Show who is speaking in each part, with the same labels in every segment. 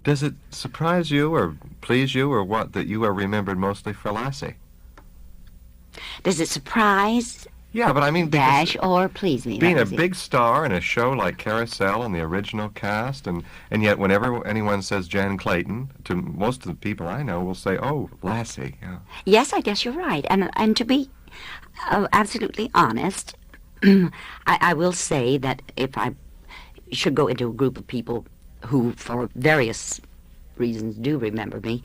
Speaker 1: Does it surprise you or please you or what that you are remembered mostly for Lassie?
Speaker 2: Does it surprise,
Speaker 1: Yeah, but I mean,
Speaker 2: dash, or please me?
Speaker 1: being
Speaker 2: That
Speaker 1: a
Speaker 2: was it.
Speaker 1: big star in a show like Carousel and the original cast, and yet whenever anyone says Jan Clayton, to most of the people I know will say, oh, Lassie. Yeah.
Speaker 2: Yes, I guess you're right. And to be absolutely honest, I will say that if I should go into a group of people who, for various reasons, do remember me,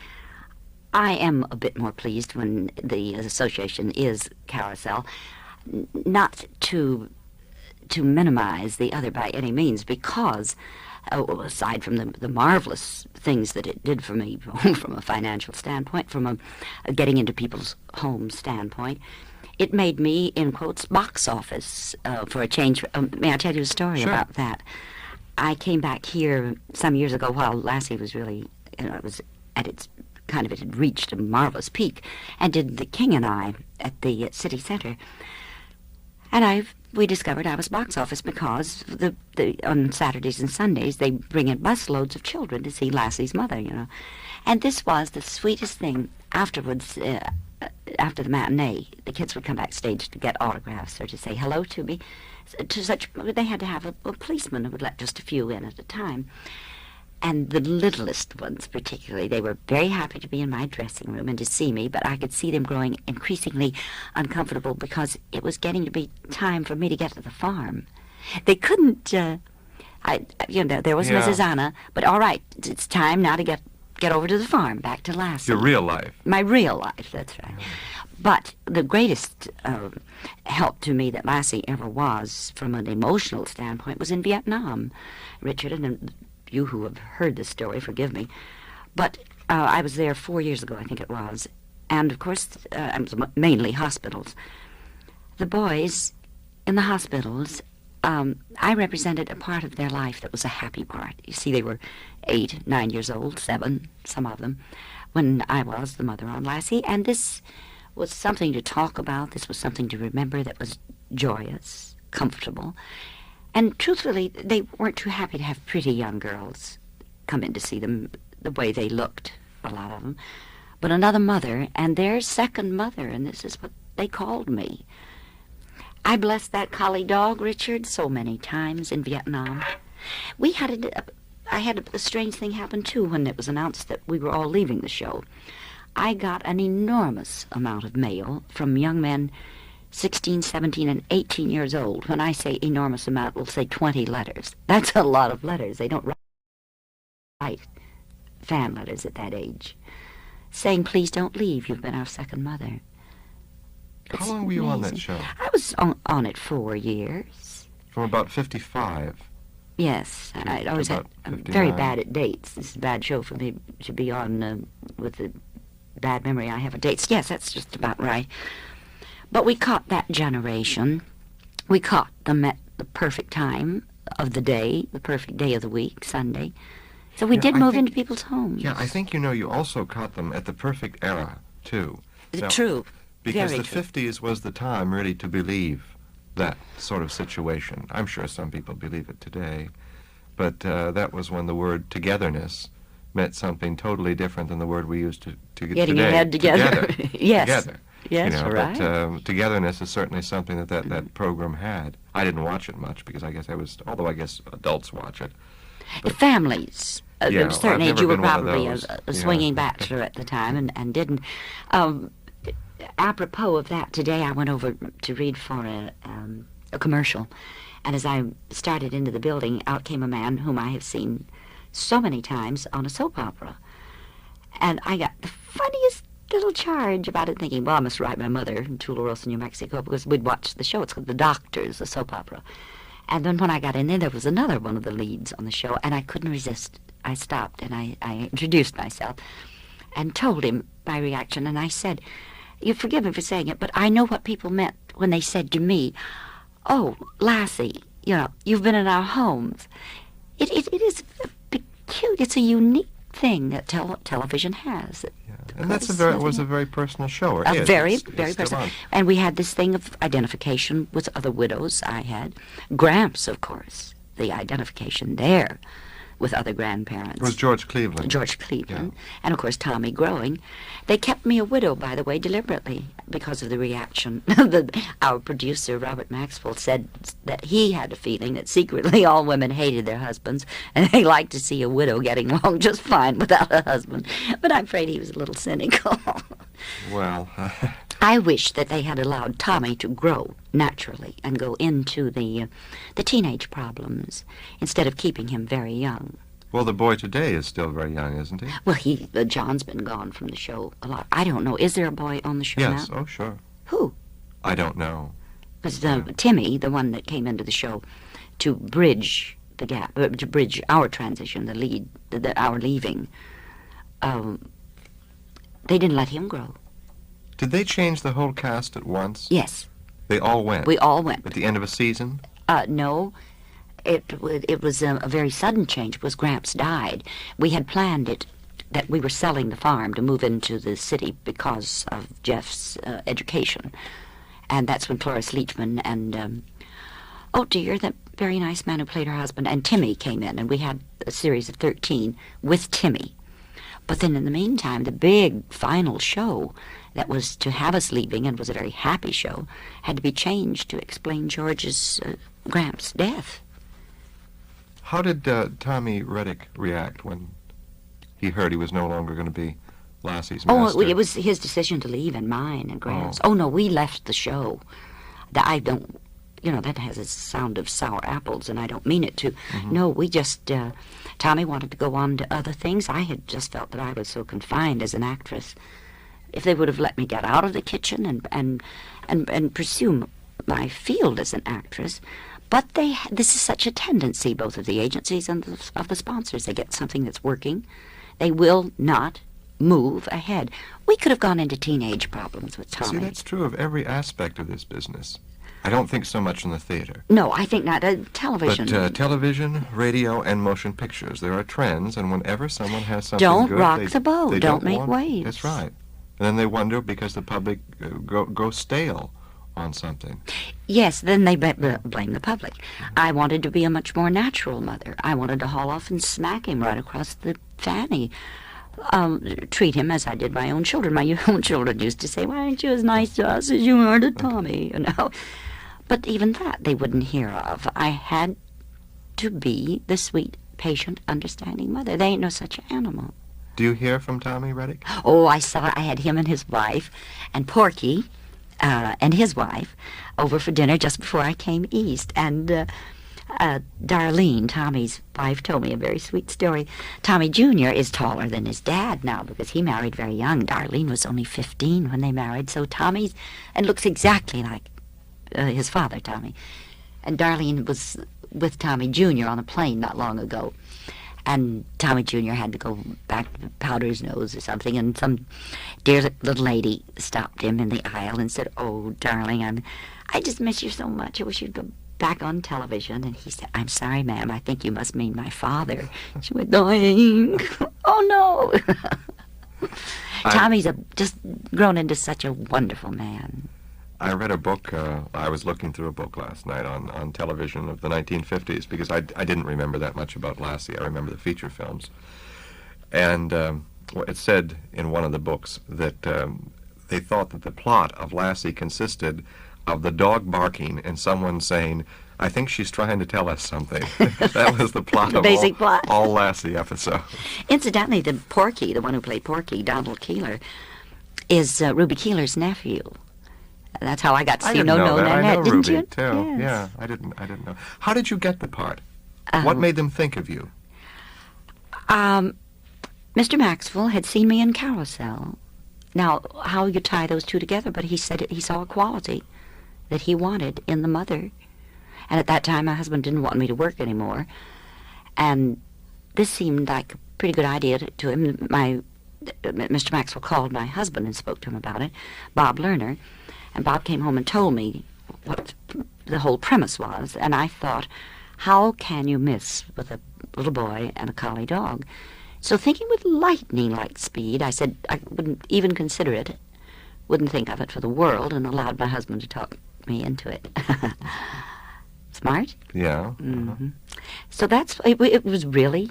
Speaker 2: I am a bit more pleased when the association is Carousel. Not to minimize the other by any means, because aside from the marvelous things that it did for me from a financial standpoint, from a getting into people's home standpoint, it made me, in quotes, box office for a change. May I tell you a story
Speaker 1: Sure.
Speaker 2: about that? I came back here some years ago while Lassie was really, it was at its kind of, it had reached a marvelous peak, and did The King and I at the City Center. And we discovered I was box office because on Saturdays and Sundays they bring in busloads of children to see Lassie's mother, you know. And this was the sweetest thing. Afterwards, after the matinee, the kids would come backstage to get autographs or to say hello to me. They had to have a policeman who would let just a few in at a time. And the littlest ones particularly, they were very happy to be in my dressing room and to see me, but I could see them growing increasingly uncomfortable because it was getting to be time for me to get to the farm. They couldn't, there was
Speaker 1: Yeah.
Speaker 2: Mrs. Anna, but all right, it's time now to get over to the farm, back to Lassie.
Speaker 1: Your real life.
Speaker 2: My real life, that's right. But the greatest help to me that Lassie ever was, from an emotional standpoint, was in Vietnam. Richard, and you who have heard this story, forgive me, but I was there 4 years ago, I think it was, and of course, it was mainly hospitals. The boys in the hospitals, I represented a part of their life that was a happy part. You see, they were 8, 9 years old, 7, some of them, when I was the mother on Lassie, and this was something to talk about. This was something to remember that was joyous, comfortable. And truthfully, they weren't too happy to have pretty young girls come in to see them the way they looked, a lot of them. But another mother, and their second mother, and this is what they called me. I blessed that collie dog, Richard, so many times in Vietnam. I had a strange thing happen, too, when it was announced that we were all leaving the show. I got an enormous amount of mail from young men 16, 17, and 18 years old. When I say enormous amount, we'll say 20 letters. That's a lot of letters. They don't write fan letters at that age, saying, please don't leave. You've been our second mother.
Speaker 1: How long were you on that show?
Speaker 2: I was on it 4 years.
Speaker 1: From about 55.
Speaker 2: Yes. I always had, I'm
Speaker 1: 59.
Speaker 2: very bad at dates. This is a bad show for me to be on with the bad memory I have of dates. Yes, that's just about right. But we caught that generation. We caught them at the perfect time of the day, the perfect day of the week, Sunday. So we did move into people's homes.
Speaker 1: Yeah, I think you also caught them at the perfect era, too. So,
Speaker 2: True.
Speaker 1: Because
Speaker 2: Very
Speaker 1: the
Speaker 2: true.
Speaker 1: 50s was the time, really, to believe that sort of situation. I'm sure some people believe it today. But that was when the word togetherness meant something totally different than the word we use to get
Speaker 2: Getting
Speaker 1: today.
Speaker 2: your head together. Yes.
Speaker 1: Together.
Speaker 2: Yes, right.
Speaker 1: But togetherness is certainly something that program had. I didn't watch it much because although I guess adults watch it.
Speaker 2: The families. At
Speaker 1: Yeah,
Speaker 2: a certain
Speaker 1: I've
Speaker 2: age, you
Speaker 1: never
Speaker 2: were
Speaker 1: been one of
Speaker 2: probably
Speaker 1: those.
Speaker 2: a
Speaker 1: Yeah.
Speaker 2: swinging bachelor at the time and didn't. Apropos of that, today I went over to read for a commercial, and as I started into the building, out came a man whom I have seen so many times on a soap opera. And I got the funniest little charge about it, thinking, well, I must write my mother in Tularosa, New Mexico, because we'd watched the show. It's called The Doctors, the soap opera. And then when I got in there was another one of the leads on the show, and I couldn't resist. I stopped, and I introduced myself and told him my reaction, and I said, you forgive me for saying it, but I know what people meant when they said to me, oh, Lassie, you've been in our homes. It is cute. It's a unique thing that television has.
Speaker 1: Yeah. And was a very personal show.
Speaker 2: Very personal.
Speaker 1: On.
Speaker 2: And we had this thing of identification with other widows I had. Gramps, of course, the identification there. with other grandparents.
Speaker 1: It was George Cleveland.
Speaker 2: George Cleveland, and of course Tommy growing. They kept me a widow, by the way, deliberately, because of the reaction. Our producer, Robert Maxwell, said that he had a feeling that secretly all women hated their husbands, and they liked to see a widow getting along just fine without a husband. But I'm afraid he was a little cynical.
Speaker 1: Well...
Speaker 2: I wish that they had allowed Tommy to grow naturally and go into the teenage problems instead of keeping him very young.
Speaker 1: Well, the boy today is still very young, isn't he?
Speaker 2: Well, John's been gone from the show a lot. I don't know. Is there a boy on the show now?
Speaker 1: Yes. Oh, sure.
Speaker 2: Who?
Speaker 1: I don't know.
Speaker 2: Because Timmy, the one that came into the show to bridge the gap, to bridge our transition, our leaving, they didn't let him grow.
Speaker 1: Did they change the whole cast at once?
Speaker 2: Yes.
Speaker 1: They all went?
Speaker 2: We all went.
Speaker 1: At the end of a season?
Speaker 2: No. It was a very sudden change because Gramps died. We had planned it that we were selling the farm to move into the city because of Jeff's education. And that's when Cloris Leachman and, that very nice man who played her husband, and Timmy came in, and we had a series of 13 with Timmy. But then in the meantime, the big final show that was to have us leaving, and was a very happy show, had to be changed to explain George's Gramps' death.
Speaker 1: How did Tommy Reddick react when he heard he was no longer going to be Lassie's master?
Speaker 2: Oh, it was his decision to leave and mine and Gramps. Oh, no, we left the show. I don't, that has a sound of sour apples, and I don't mean it to. Mm-hmm. No, we just, Tommy wanted to go on to other things. I had just felt that I was so confined as an actress. If they would have let me get out of the kitchen and pursue my field as an actress, but this is such a tendency, both of the agencies and of the sponsors. They get something that's working. They will not move ahead. We could have gone into teenage problems with Tommy.
Speaker 1: See, that's true of every aspect of this business. I don't think so much in the theater.
Speaker 2: No, I think not. Television.
Speaker 1: But television, radio, and motion pictures, there are trends, and whenever someone has something good...
Speaker 2: Don't rock the boat.
Speaker 1: They
Speaker 2: don't make waves.
Speaker 1: That's right. And then they wonder because the public go stale on something.
Speaker 2: Yes, then they blame the public. I wanted to be a much more natural mother. I wanted to haul off and smack him right across the fanny. Treat him as I did my own children. My own children used to say, "Why aren't you as nice to us as you are to Tommy?" But even that they wouldn't hear of. I had to be the sweet, patient, understanding mother. They ain't no such animal.
Speaker 1: Do you hear from Tommy Reddick?
Speaker 2: Oh, I had him and his wife, and Porky, and his wife, over for dinner just before I came east. And Darlene, Tommy's wife, told me a very sweet story. Tommy Jr. is taller than his dad now because he married very young. Darlene was only 15 when they married, so and looks exactly like his father, Tommy. And Darlene was with Tommy Jr. on a plane not long ago. And Tommy Jr. had to go back to powder his nose or something, and some dear little lady stopped him in the aisle and said, "Oh, darling, I just miss you so much. I wish you'd go back on television." And he said, "I'm sorry, ma'am. I think you must mean my father." She went, "Doing." Oh, no. Tommy's just grown into such a wonderful man.
Speaker 1: I read a book, I was looking through a book last night on television of the 1950s because I didn't remember that much about Lassie. I remember the feature films. And it said in one of the books that they thought that the plot of Lassie consisted of the dog barking and someone saying, "I think she's trying to tell us something." That was the plot
Speaker 2: the
Speaker 1: of
Speaker 2: basic plot.
Speaker 1: All Lassie episodes.
Speaker 2: Incidentally, the one who played Porky, Donald Keeler, is Ruby Keeler's nephew. That's how I got to see No Nanette,
Speaker 1: I know
Speaker 2: didn't
Speaker 1: Ruby,
Speaker 2: you?
Speaker 1: too.
Speaker 2: Yes.
Speaker 1: Yeah, I didn't know. How did you get the part? What made them think of you?
Speaker 2: Mr. Maxwell had seen me in Carousel. Now, how you tie those two together, but he said he saw a quality that he wanted in the mother. And at that time, my husband didn't want me to work anymore. And this seemed like a pretty good idea to him. Mr. Maxwell called my husband and spoke to him about it, Bob Lerner. And Bob came home and told me what the whole premise was. And I thought, how can you miss with a little boy and a collie dog? So thinking with lightning-like speed, I said I wouldn't even consider it, wouldn't think of it for the world, and allowed my husband to talk me into it. Smart?
Speaker 1: Yeah.
Speaker 2: Mm-hmm. So it was really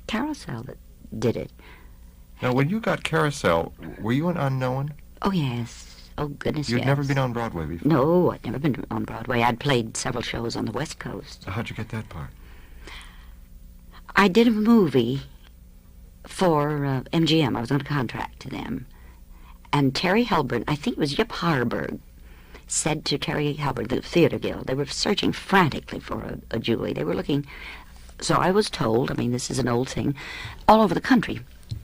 Speaker 2: Carousel that did it.
Speaker 1: Now, when you got Carousel, were you an unknown?
Speaker 2: Oh, yes. Oh, goodness,
Speaker 1: You'd
Speaker 2: yes.
Speaker 1: never been on Broadway before?
Speaker 2: No, I'd never been on Broadway. I'd played several shows on the West Coast.
Speaker 1: How'd you get that part?
Speaker 2: I did a movie for MGM. I was on a contract to them. And Terry Helberg, I think it was Yip Harburg, said to Terry Helberg, the Theater Guild, they were searching frantically for a Julie. They were looking, so I was told, I mean, this is an old thing, all over the country,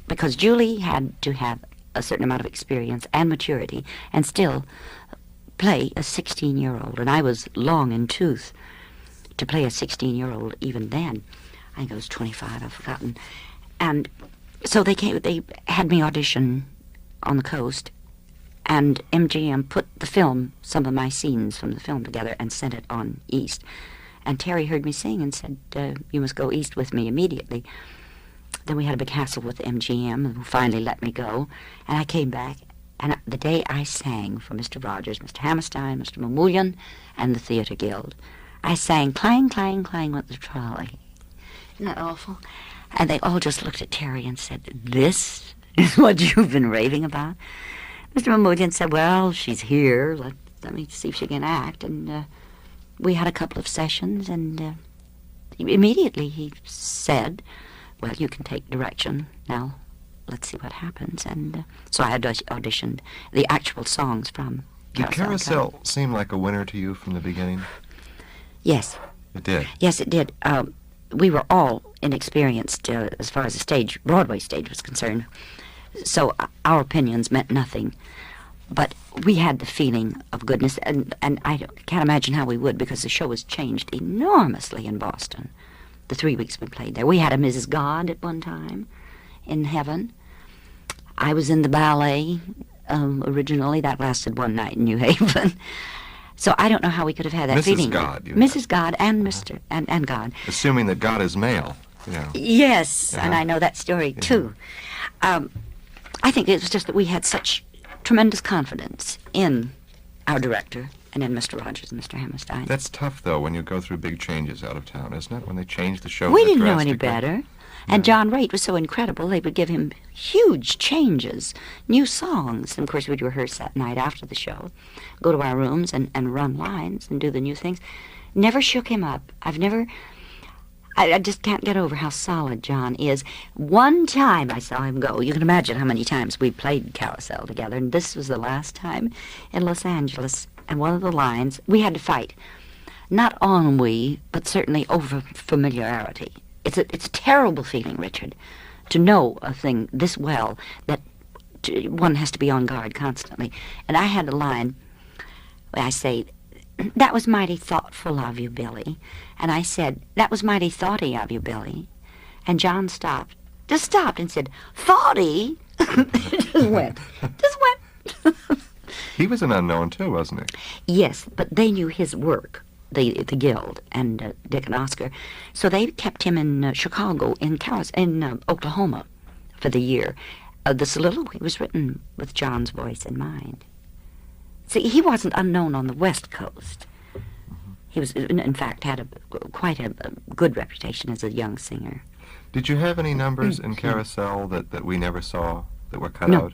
Speaker 2: because Julie had to have a certain amount of experience and maturity and still play a 16-year-old. And I was long in tooth to play a 16-year-old even then. I think I was 25, I've forgotten. And so they had me audition on the coast, and MGM put the film, some of my scenes from the film together, and sent it on east. And Terry heard me sing and said, you must go east with me immediately. Then we had a big hassle with MGM, who finally let me go. And I came back, and the day I sang for Mr. Rodgers, Mr. Hammerstein, Mr. Mamoulian, and the Theater Guild, I sang Clang, Clang, Clang with the trolley. Isn't that awful? And they all just looked at Terry and said, this is what you've been raving about? Mr. Mamoulian said, well, she's here. Let me see if she can act. And we had a couple of sessions, and immediately he said, well, you can take direction. Now, let's see what happens. And so I had auditioned the actual songs from
Speaker 1: Did Carousel seem like a winner to you from the beginning?
Speaker 2: Yes.
Speaker 1: It did?
Speaker 2: Yes, it did. We were all inexperienced as far as the Broadway stage was concerned. So our opinions meant nothing. But we had the feeling of goodness, and I can't imagine how we would, because the show was changed enormously in Boston, the 3 weeks we played there. We had a Mrs. God at one time in Heaven. I was in the ballet originally. That lasted one night in New Haven. So I don't know how we could have had that
Speaker 1: Mrs.
Speaker 2: feeling.
Speaker 1: God,
Speaker 2: Mrs. God and Mr. and God.
Speaker 1: Assuming that God is male. Yeah.
Speaker 2: Yes, and I know that story too. I think it was just that we had such tremendous confidence in our director and in Mr. Rodgers and Mr. Hammerstein.
Speaker 1: That's tough, though, when you go through big changes out of town, isn't it? When they change the show
Speaker 2: We didn't know any
Speaker 1: drastically.
Speaker 2: better. And John Raitt was so incredible, they would give him huge changes, new songs. And, of course, we'd rehearse that night after the show, go to our rooms and run lines and do the new things. Never shook him up. I just can't get over how solid John is. One time I saw him go. You can imagine how many times we played Carousel together, and this was the last time in Los Angeles. And one of the lines, we had to fight. Not ennui, but certainly over familiarity. It's a terrible feeling, Richard, to know a thing this well, that one has to be on guard constantly. And I had a line where I say, that was mighty thoughtful of you, Billy. And I said, that was mighty thoughty of you, Billy. And John just stopped and said, thoughty? Just went.
Speaker 1: He was an unknown, too, wasn't he?
Speaker 2: Yes, but they knew his work, the Guild, and Dick and Oscar. So they kept him in Chicago, in Oklahoma, for the year. The soliloquy was written with John's voice in mind. See, he wasn't unknown on the West Coast. He was, in fact, had quite a good reputation as a young singer.
Speaker 1: Did you have any numbers in Carousel that we never saw, that were cut
Speaker 2: No.
Speaker 1: out?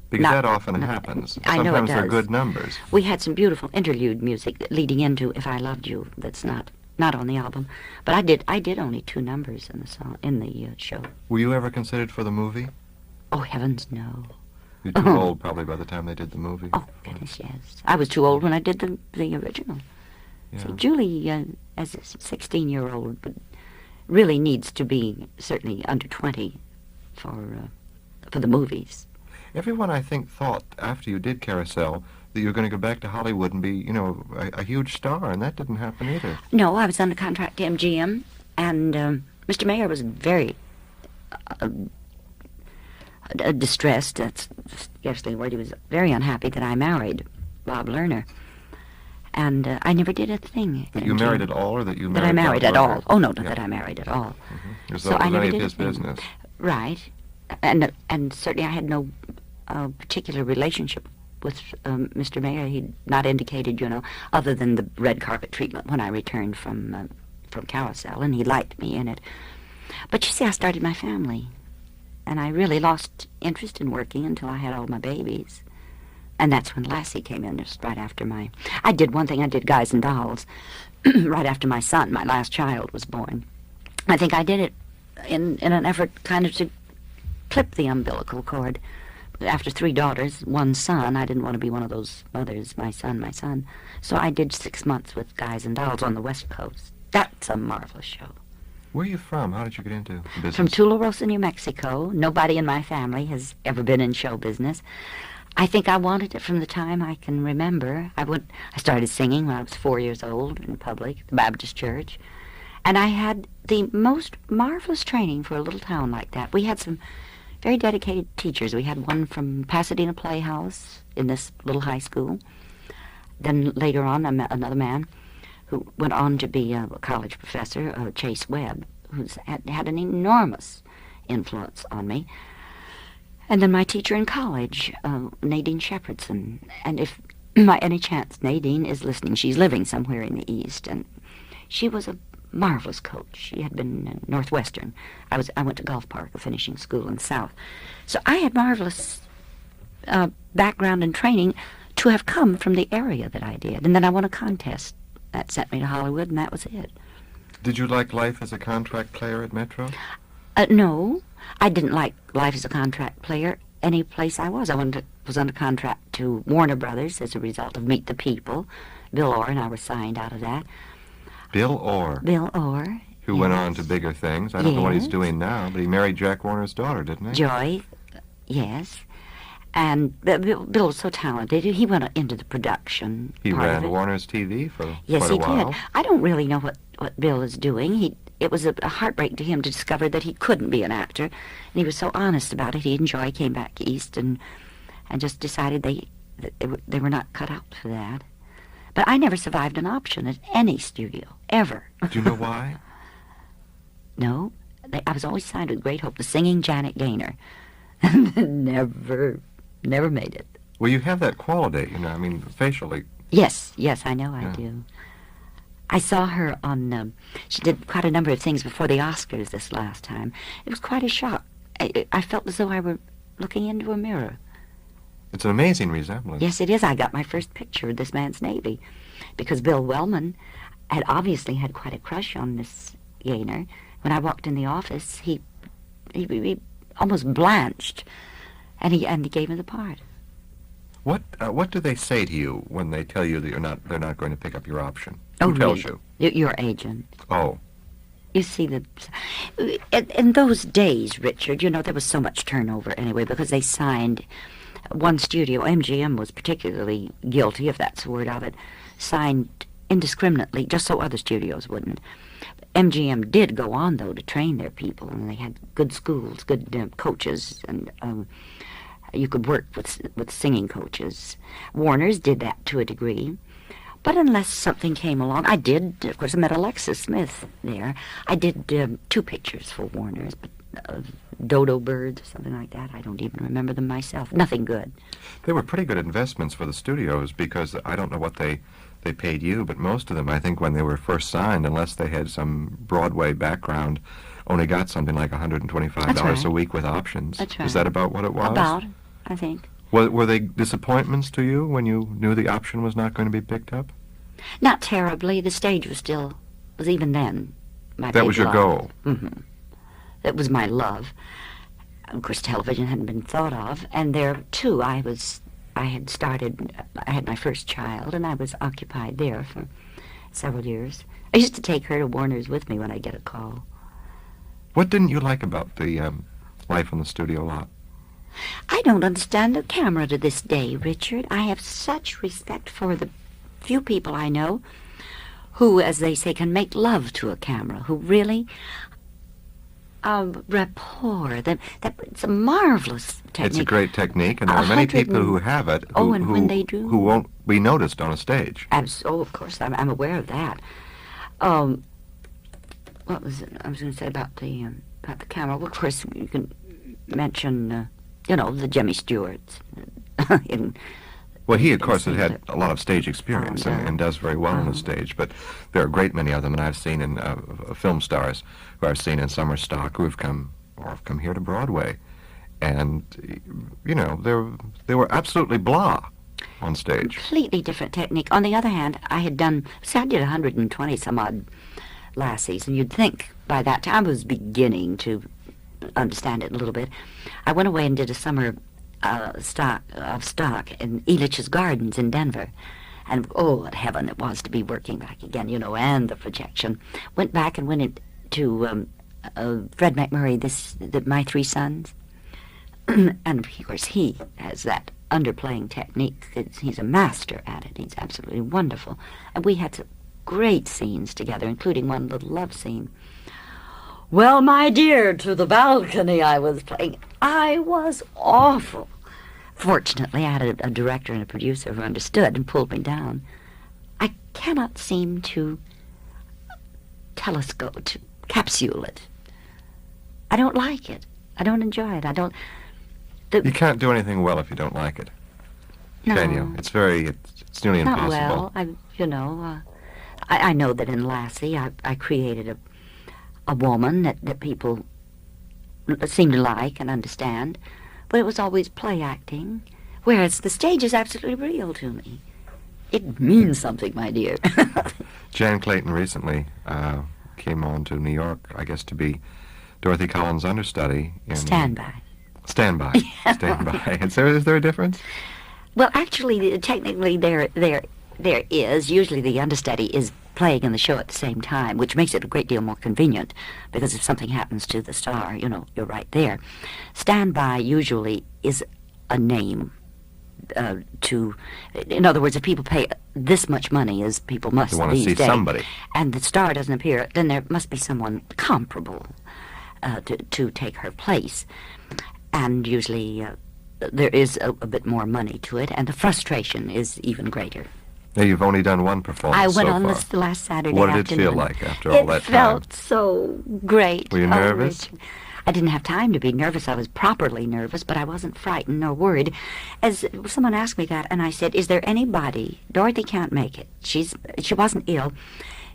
Speaker 1: Because that often happens.
Speaker 2: I know it
Speaker 1: Sometimes they're
Speaker 2: does.
Speaker 1: good numbers.
Speaker 2: We had some beautiful interlude music leading into "If I Loved You." That's not on the album, but I did only 2 numbers in the show.
Speaker 1: Were you ever considered for the movie?
Speaker 2: Oh heavens, no!
Speaker 1: You're too old, probably, by the time they did the movie.
Speaker 2: Oh goodness, yes. I was too old when I did the original.
Speaker 1: Yeah.
Speaker 2: So Julie, as a 16-year-old, but really needs to be certainly under 20 for the movies.
Speaker 1: Everyone, I think, thought after you did Carousel that you were going to go back to Hollywood and be, a huge star, and that didn't happen either.
Speaker 2: No, I was under contract to MGM, and Mr. Mayer was very distressed. That's scarcely the word. He was very unhappy that I married Bob Lerner. And I never did a thing.
Speaker 1: That you married at all, or that you married
Speaker 2: That I married
Speaker 1: Bob
Speaker 2: at
Speaker 1: Lerner?
Speaker 2: all. Oh, no, not
Speaker 1: Yeah.
Speaker 2: that I married at all.
Speaker 1: Mm-hmm.
Speaker 2: So I never did
Speaker 1: his
Speaker 2: a thing.
Speaker 1: business.
Speaker 2: Right. And certainly I had no particular relationship with Mr. Mayer. He'd not indicated, other than the red carpet treatment when I returned from Carousel, and he liked me in it. But you see, I started my family, and I really lost interest in working until I had all my babies. And that's when Lassie came in, just right after I did one thing, I did Guys and Dolls, right after my son, my last child, was born. I think I did it in an effort kind of to clip the umbilical cord. After 3 daughters, 1 son, I didn't want to be one of those mothers, my son. So I did 6 months with Guys and Dolls on the West Coast. That's a marvelous show.
Speaker 1: Where are you from? How did you get into business?
Speaker 2: From Tularosa, New Mexico. Nobody in my family has ever been in show business. I think I wanted it from the time I can remember. I started singing when I was 4 years old in public, the Baptist church. And I had the most marvelous training for a little town like that. We had some very dedicated teachers. We had one from Pasadena Playhouse in this little high school. Then later on, I met another man who went on to be a college professor, Chase Webb, who's had an enormous influence on me. And then my teacher in college, Nadine Shepherdson. And if by any chance Nadine is listening, she's living somewhere in the East, and she was a marvelous coach. She had been in Northwestern. I went to Gulf Park, finishing school in the South. So I had marvelous background and training to have come from the area that I did. And then I won a contest that sent me to Hollywood, and that was it.
Speaker 1: Did you like life as a contract player at Metro?
Speaker 2: No, I didn't like life as a contract player any place I was. I was under contract to Warner Brothers as a result of Meet the People. Bill Orr and I were signed out of that.
Speaker 1: Bill Orr.
Speaker 2: Bill Orr.
Speaker 1: Who went on to bigger things. I don't know what he's doing now, but he married Jack Warner's daughter, didn't he?
Speaker 2: Joy, yes. And Bill was so talented. He went into the production.
Speaker 1: He
Speaker 2: part
Speaker 1: ran
Speaker 2: of it.
Speaker 1: Warner's TV for
Speaker 2: yes,
Speaker 1: quite a while.
Speaker 2: Yes, he did. I don't really know what Bill is doing. It was a heartbreak to him to discover that he couldn't be an actor. And he was so honest about it. He and Joy came back east and just decided they were not cut out for that. But I never survived an option at any studio, ever.
Speaker 1: Do you know why?
Speaker 2: No. I was always signed with Great Hope, the singing Janet Gaynor. And never made it.
Speaker 1: Well, you have that quality, facially.
Speaker 2: Yes, I know I do. I saw her on, she did quite a number of things before the Oscars this last time. It was quite a shock. I felt as though I were looking into a mirror.
Speaker 1: It's an amazing resemblance.
Speaker 2: Yes, it is. I got my first picture of this man's Navy because Bill Wellman had obviously had quite a crush on Miss Gaynor. When I walked in the office, he almost blanched, and he gave me the part.
Speaker 1: What do they say to you when they tell you that they're not going to pick up your option?
Speaker 2: Oh,
Speaker 1: Who tells you?
Speaker 2: Your agent.
Speaker 1: Oh.
Speaker 2: You see, in those days, Richard, there was so much turnover anyway because they signed one studio. MGM was particularly guilty, if that's the word of it, signed indiscriminately just so other studios wouldn't. MGM did go on, though, to train their people, and they had good schools, good coaches, and you could work with singing coaches. Warner's did that to a degree. But unless something came along, I did, of course, I met Alexis Smith there. I did 2 pictures for Warner's, but dodo birds or something like that. I don't even remember them myself. Nothing good.
Speaker 1: They were pretty good investments for the studios because I don't know what they paid you, but most of them, I think, when they were first signed, unless they had some Broadway background, only got something like $125 a week with options.
Speaker 2: That's right.
Speaker 1: Is that about what it was?
Speaker 2: About, I think.
Speaker 1: Were they disappointments to you when you knew the option was not going to be picked up?
Speaker 2: Not terribly. The stage was even then, my
Speaker 1: That
Speaker 2: big
Speaker 1: was your
Speaker 2: love.
Speaker 1: goal?
Speaker 2: Mm-hmm. It was my love. Of course, television hadn't been thought of, and there, too, I had my first child, and I was occupied there for several years. I used to take her to Warner's with me when I get a call.
Speaker 1: What didn't you like about the life on the studio lot?
Speaker 2: I don't understand the camera to this day, Richard. I have such respect for the few people I know who, as they say, can make love to a camera, who really... rapport. It's a marvelous technique.
Speaker 1: It's a great technique, and there are many people who have it
Speaker 2: when they do,
Speaker 1: who won't be noticed on a stage.
Speaker 2: Of course, I'm aware of that. What was it I was going to say about the camera? Well, of course, you can mention, the Jimmy Stewarts in
Speaker 1: Well, he, of
Speaker 2: in
Speaker 1: course, had
Speaker 2: theater.
Speaker 1: had a lot of stage experience and does very well on the stage, but there are a great many of them, and I've seen in film stars who I've seen in summer stock who have come here to Broadway, and, you know, they were absolutely blah on stage.
Speaker 2: Completely different technique. On the other hand, I did 120 some odd Lassies, and you'd think by that time I was beginning to understand it a little bit. I went away and did a summer stock in Elitch's Gardens in Denver. And oh, what heaven it was to be working back again, you know, and the projection. Went back and went into Fred McMurray, My Three Sons. And of course he has that underplaying technique. He's a master at it. He's absolutely wonderful. And we had some great scenes together, including one little love scene. Well, my dear, to the balcony I was playing. I was awful. Fortunately, I had a director and a producer who understood and pulled me down. I cannot seem to capsule it. I don't like it. I don't enjoy it.
Speaker 1: You can't do anything well if you don't like it.
Speaker 2: No.
Speaker 1: Can you? It's nearly
Speaker 2: Not
Speaker 1: impossible.
Speaker 2: well. I know that in Lassie I created a woman that people seem to like and understand, but it was always play acting, whereas the stage is absolutely real to me. It means something, my dear.
Speaker 1: Jan Clayton recently came on to New York, I guess, to be Dorothy Collins' understudy in
Speaker 2: Stand by.
Speaker 1: Stand By. Stand By. Is there a difference?
Speaker 2: Well, actually, technically, there is. Usually the understudy is playing in the show at the same time, which makes it a great deal more convenient, because if something happens to the star, you know, you're right there. Stand By usually is a name in other words, if people pay this much money, as people must
Speaker 1: You want to
Speaker 2: these
Speaker 1: see
Speaker 2: days,
Speaker 1: somebody.
Speaker 2: and the star doesn't appear, then there must be someone comparable to take her place. And usually there is a bit more money to it, and the frustration is even greater.
Speaker 1: Now, you've only done one performance
Speaker 2: I went
Speaker 1: so
Speaker 2: on
Speaker 1: far.
Speaker 2: this last Saturday
Speaker 1: What did
Speaker 2: afternoon.
Speaker 1: it feel like after all that
Speaker 2: It
Speaker 1: time?
Speaker 2: felt so great.
Speaker 1: Were you nervous?
Speaker 2: Richard. I didn't have time to be nervous. I was properly nervous, but I wasn't frightened nor worried. As someone asked me that, and I said, is there anybody? Dorothy can't make it. She wasn't ill.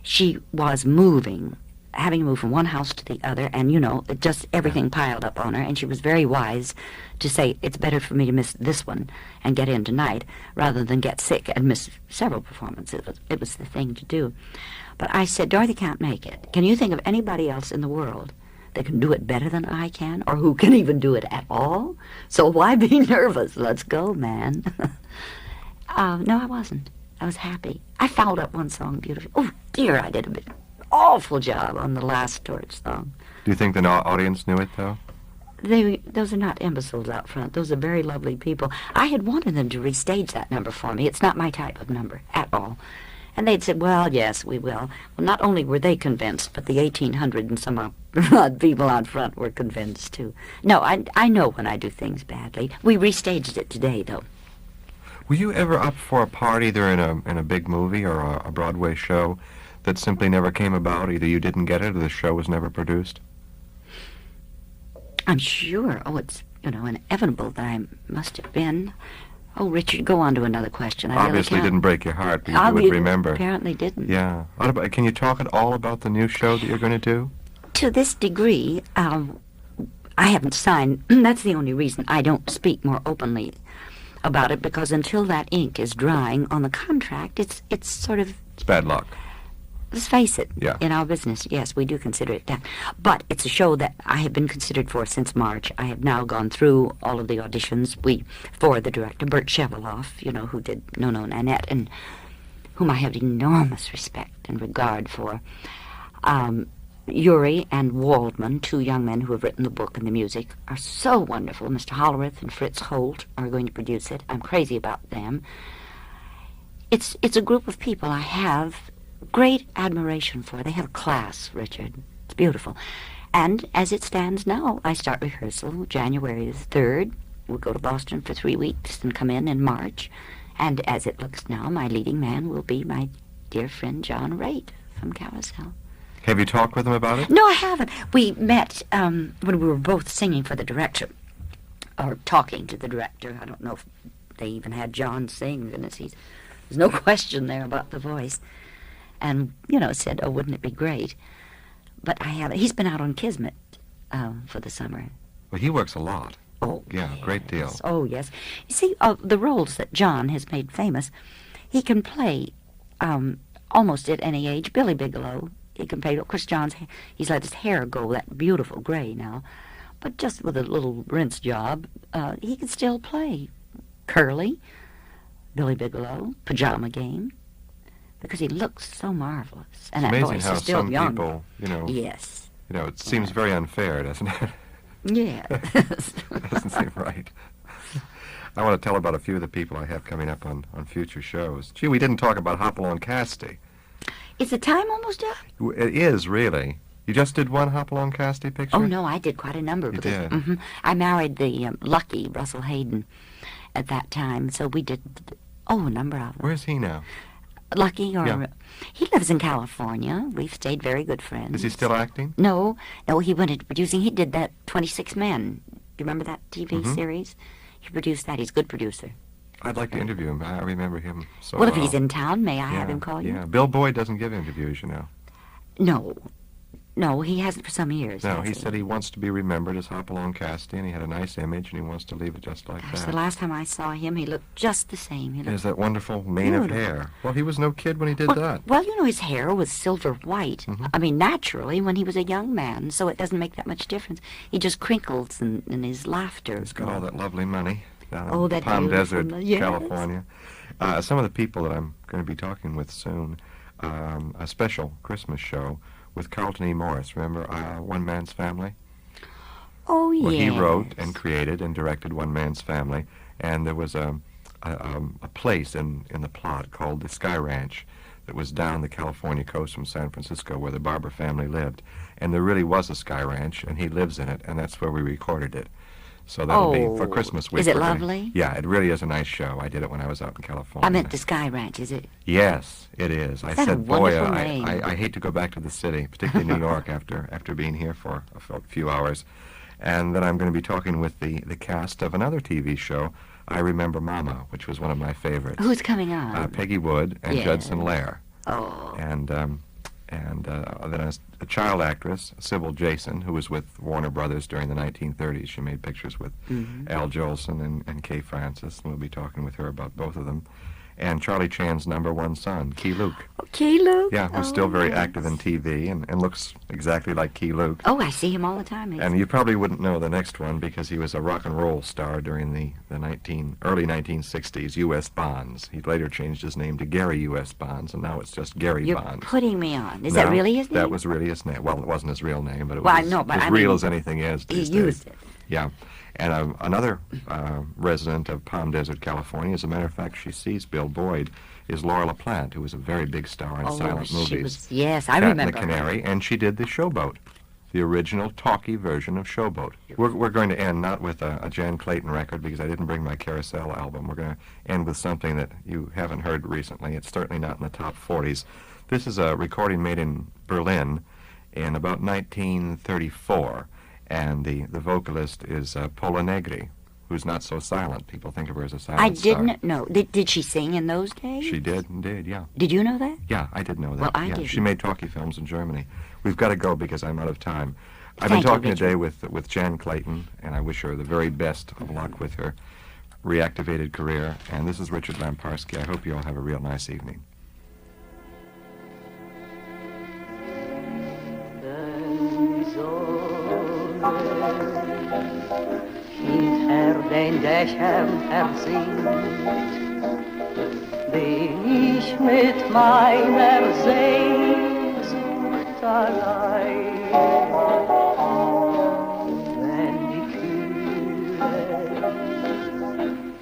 Speaker 2: She was moving, having to move from one house to the other, and, you know, just everything piled up on her, and she was very wise to say, it's better for me to miss this one and get in tonight rather than get sick and miss several performances. It was the thing to do. But I said, Dorothy can't make it. Can you think of anybody else in the world that can do it better than I can, or who can even do it at all? So why be nervous? Let's go, man. No, I wasn't. I was happy. I fouled up one song beautifully. Oh, dear, I did an awful job on the last Torch song.
Speaker 1: Do you think the audience knew it, though?
Speaker 2: Those are not imbeciles out front. Those are very lovely people. I had wanted them to restage that number for me. It's not my type of number at all. And they'd said, well, yes, we will. Well, not only were they convinced, but the 1,800 and some odd people out front were convinced, too. No, I know when I do things badly. We restaged it today, though.
Speaker 1: Were you ever up for a part, either in a big movie or a Broadway show, that simply never came about? Either you didn't get it or the show was never produced?
Speaker 2: I'm sure. Oh, it's, inevitable that I must have been. Oh, Richard, go on to another question. I
Speaker 1: Obviously
Speaker 2: really
Speaker 1: didn't break your heart, but you would remember.
Speaker 2: Apparently didn't.
Speaker 1: Yeah. Can you talk at all about the new show that you're going to do?
Speaker 2: To this degree, I haven't signed. That's the only reason I don't speak more openly about it, because until that ink is drying on the contract, it's sort of...
Speaker 1: It's bad luck.
Speaker 2: Let's face it.
Speaker 1: Yeah.
Speaker 2: In our business, yes, we do consider it that. But it's a show that I have been considered for since March. I have now gone through all of the auditions for the director, Bert Sheveloff, who did No No Nanette, and whom I have enormous respect and regard for. Uri and Waldman, two young men who have written the book and the music, are so wonderful. Mr. Hollerith and Fritz Holt are going to produce it. I'm crazy about them. It's a group of people I have great admiration for. They have class, Richard. It's beautiful. And as it stands now, I start rehearsal January the 3rd. We'll go to Boston for 3 weeks and come in March. And as it looks now, my leading man will be my dear friend John Raitt from Carousel.
Speaker 1: Have you talked with him about it?
Speaker 2: No, I haven't. We met when we were both singing for the director, or talking to the director. I don't know if They even had John sing. Goodness, there's no question there about the voice. And, said, oh, wouldn't it be great? But he's been out on Kismet for the summer.
Speaker 1: Well, he works a lot.
Speaker 2: Oh,
Speaker 1: yeah,
Speaker 2: yes.
Speaker 1: Great deal.
Speaker 2: Oh, yes. You see, the roles that John has made famous, he can play almost at any age. Billy Bigelow, he can play. Of course, he's let his hair go that beautiful gray now. But just with a little rinse job, he can still play Curly, Billy Bigelow, Pajama Game, because he looks so marvelous. And
Speaker 1: it's
Speaker 2: that
Speaker 1: amazing
Speaker 2: voice
Speaker 1: how
Speaker 2: is still
Speaker 1: some
Speaker 2: young.
Speaker 1: people,
Speaker 2: Yes.
Speaker 1: It seems very unfair, doesn't it?
Speaker 2: Yeah.
Speaker 1: Doesn't seem right. I want to tell about a few of the people I have coming up on future shows. Gee, we didn't talk about Hopalong Casti.
Speaker 2: Is the time almost up?
Speaker 1: It is, really. You just did one Hopalong Casti picture?
Speaker 2: Oh, no, I did quite a number.
Speaker 1: You did?
Speaker 2: I married the lucky Russell Hayden at that time, so we did, a number of them.
Speaker 1: Where's he now?
Speaker 2: Lucky,
Speaker 1: Yeah.
Speaker 2: He lives in California. We've stayed very good friends.
Speaker 1: Is he still acting?
Speaker 2: No, he went into producing. He did that 26 Men. Do you remember that TV series? He produced that. He's a good producer.
Speaker 1: I'd like to interview him. I remember him so
Speaker 2: Well, if he's in town, may I have him call you?
Speaker 1: Yeah, Bill Boyd doesn't give interviews,
Speaker 2: No, he hasn't for some years.
Speaker 1: No,
Speaker 2: has
Speaker 1: he said he wants to be remembered as Hopalong Casti, and he had a nice image, and he wants to leave it just like
Speaker 2: Gosh,
Speaker 1: that.
Speaker 2: the last time I saw him, he looked just the same. He
Speaker 1: He has
Speaker 2: looked
Speaker 1: that wonderful mane of hair. Well, he was no kid when he did that.
Speaker 2: Well, his hair was silver white. I mean, naturally, when he was a young man, so it doesn't make that much difference. He just crinkles in his laughter.
Speaker 1: He's got all that lovely money down
Speaker 2: Oh,
Speaker 1: in
Speaker 2: that
Speaker 1: Palm
Speaker 2: beautiful
Speaker 1: Desert,
Speaker 2: money, yes.
Speaker 1: California. Some of the people that I'm going to be talking with soon, a special Christmas show with Carlton E. Morris. Remember One Man's Family?
Speaker 2: Oh, yes.
Speaker 1: Well, he wrote and created and directed One Man's Family, and there was a place in the plot called the Sky Ranch that was down the California coast from San Francisco where the Barber family lived. And there really was a Sky Ranch, and he lives in it, and that's where we recorded it. So that'll be for Christmas week.
Speaker 2: Is it
Speaker 1: we're gonna-
Speaker 2: lovely?
Speaker 1: Yeah, it really is a nice show. I did it when I was out in California.
Speaker 2: I meant the Sky Ranch, is it?
Speaker 1: Yes, it is. I
Speaker 2: Is that a
Speaker 1: said, boy,
Speaker 2: wonderful name?
Speaker 1: I hate to go back to the city, particularly New York, after being here for a few hours. And then I'm going to be talking with the cast of another TV show, I Remember Mama, which was one of my favorites.
Speaker 2: Who's coming on?
Speaker 1: Peggy Wood and
Speaker 2: Yes.
Speaker 1: Judson Lair.
Speaker 2: Oh.
Speaker 1: And then a child actress, Sybil Jason, who was with Warner Brothers during the 1930s. She made pictures with Al Jolson and Kay Francis. We'll be talking with her about both of them. And Charlie Chan's number one son, Key Luke.
Speaker 2: Oh, Key Luke?
Speaker 1: Yeah, who's still very
Speaker 2: yes.
Speaker 1: active in TV and looks exactly like Key Luke.
Speaker 2: Oh, I see him all the time.
Speaker 1: And you probably wouldn't know the next one because he was a rock and roll star during the early 1960s, U.S. Bonds. He later changed his name to Gary U.S. Bonds, and now it's just Gary
Speaker 2: You're
Speaker 1: Bonds.
Speaker 2: putting me on. Is
Speaker 1: No,
Speaker 2: that really his name?
Speaker 1: That was really his name. Well, it wasn't his real name, but it
Speaker 2: Well, I
Speaker 1: was
Speaker 2: know, but
Speaker 1: as
Speaker 2: I
Speaker 1: real
Speaker 2: mean,
Speaker 1: as anything is
Speaker 2: He
Speaker 1: these days.
Speaker 2: used it.
Speaker 1: Yeah. And another resident of Palm Desert, California, as a matter of fact, she sees Bill Boyd, is Laura LaPlante, who was a very big star in silent
Speaker 2: she
Speaker 1: movies.
Speaker 2: was, yes, I
Speaker 1: Cat
Speaker 2: remember
Speaker 1: and the Canary, and she did the Showboat, the original talkie version of Showboat. We're going to end not with a Jan Clayton record because I didn't bring my Carousel album. We're going to end with something that you haven't heard recently. It's certainly not in the top 40s. This is a recording made in Berlin in about 1934, and the vocalist is Pola Negri, who's not so silent. People think of her as a silent
Speaker 2: I
Speaker 1: star.
Speaker 2: didn't know. Did she sing in those days?
Speaker 1: She did, indeed, yeah.
Speaker 2: Did you know that?
Speaker 1: Yeah, I did know that.
Speaker 2: Well, I
Speaker 1: yeah.
Speaker 2: didn't.
Speaker 1: She made talkie films in Germany. We've got to go because I'm out of time. I've
Speaker 2: Thank
Speaker 1: been
Speaker 2: you,
Speaker 1: talking
Speaker 2: Richard.
Speaker 1: today with Jan Clayton, and I wish her the very best of luck with her reactivated career. And this is Richard Lamparski. I hope you all have a real nice evening.
Speaker 3: Hinter den Dächern versinkt, bin ich mit meiner Sehnsucht allein. Wenn die Kühle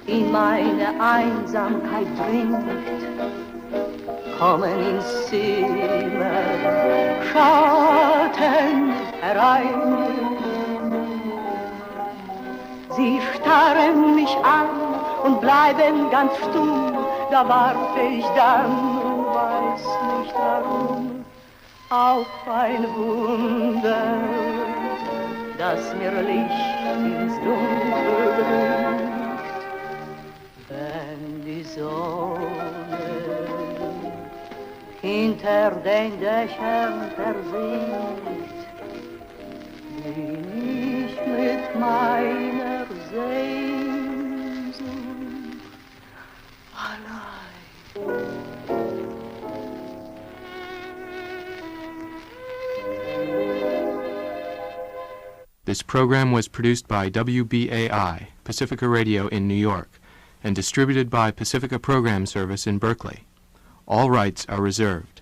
Speaker 3: in meine Einsamkeit dringt, kommen ins Zimmer Schatten herein. Sie starren mich an und bleiben ganz stumm, da warte ich dann, weiß nicht warum, auf ein Wunder, das mir Licht ins Dunkel bringt. hinter den Dächern versinkt, bin ich mit meiner Sehnsucht allein.
Speaker 4: This program was produced by WPAI, Pacifica Radio in New York, and distributed by Pacifica Program Service in Berkeley. All rights are reserved.